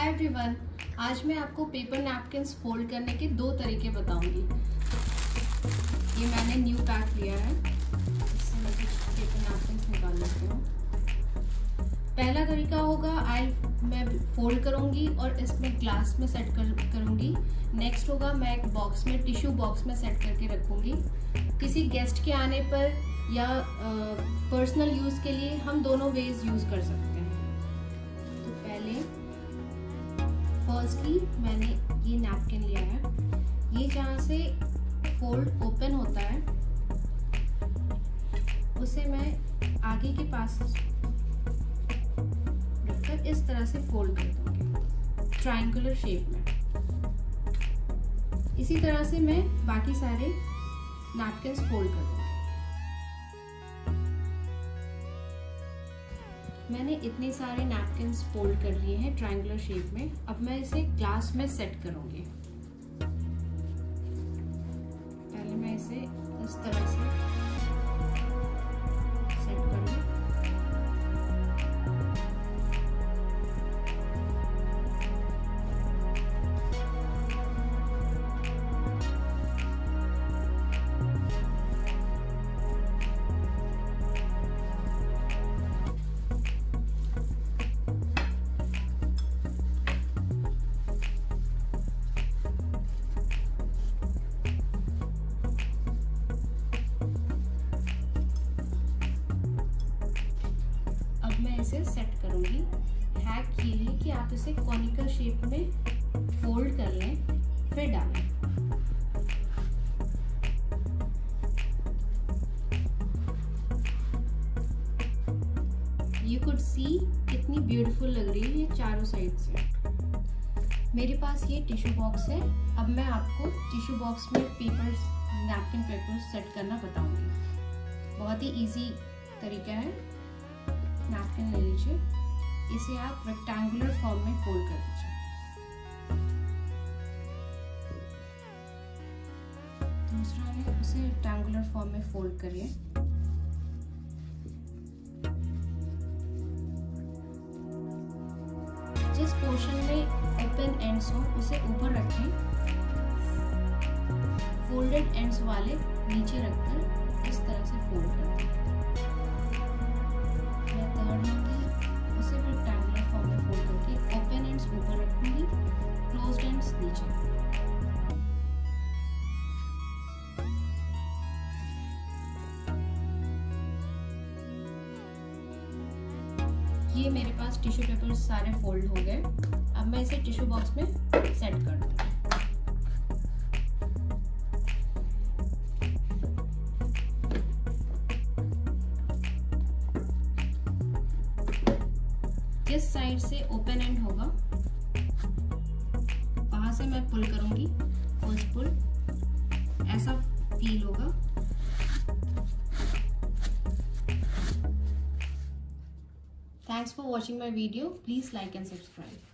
Hi everyone, आज मैं आपको पेपर नैपकिन्स फोल्ड करने के दो तरीके बताऊंगी। ये मैंने न्यू पैक लिया है, इससे मैं कुछ पेपर नैपकिन्स निकाल लेती हूँ। पहला तरीका होगा मैं फोल्ड करूंगी और इसमें ग्लास में सेट करूंगी। नेक्स्ट होगा मैं एक बॉक्स में टिश्यू बॉक्स में सेट करके रखूंगी। किसी गेस्ट के आने पर या पर्सनल यूज़ के लिए हम दोनों वेज यूज़ कर सकते हैं। तो पहले फर्स्टली मैंने ये नैपकिन लिया है। ये जहाँ से फोल्ड ओपन होता है उसे मैं आगे के पास रखकर इस तरह से फोल्ड कर दूंगी ट्रायंगुलर शेप में। इसी तरह से मैं बाकी सारे नैपकिन्स फोल्ड कर दूंगी। मैंने इतने सारे नैपकिन्स फोल्ड कर लिए हैं ट्रायंगुलर शेप में। अब मैं इसे ग्लास में सेट करूंगी। पहले मैं इसे इस तरह से सेट कर लूं। मैं इसे सेट करूंगी। हैक ये है कि आप इसे कॉनिकल शेप में फोल्ड कर लें फिर डालें। यू कुड सी कितनी ब्यूटीफुल लग रही है ये चारों साइड से। मेरे पास ये टिश्यू बॉक्स है। अब मैं आपको टिश्यू बॉक्स में नैपकिन पेपर सेट करना बताऊंगी। बहुत ही इजी तरीका है। नैपकिन ले लीजिए, इसे आप रेक्टेंगुलर फॉर्म में फोल्ड कर दीजिए। दूसरा है उसे रेक्टेंगुलर फॉर्म में फोल्ड करिए। जिस पोर्शन में ओपन एंड्स हो उसे ऊपर रखें। फोल्डेड एंड्स वाले नीचे रखकर इस तरह से फोल्ड कर दें। उसे भी रेक्टेंगुलर फॉर्म में फोल्ड करके ओपन एंड्स ऊपर रखूंगी, क्लोज्ड एंड्स नीचे। ये मेरे पास टिश्यू पेपर सारे फोल्ड हो गए। अब मैं इसे टिश्यू बॉक्स में सेट कर दूंगी। जिस साइड से ओपन एंड होगा वहां से मैं पुल करूंगी। फर्स्ट पुल ऐसा फील होगा। Thanks for watching my video. Please like and subscribe.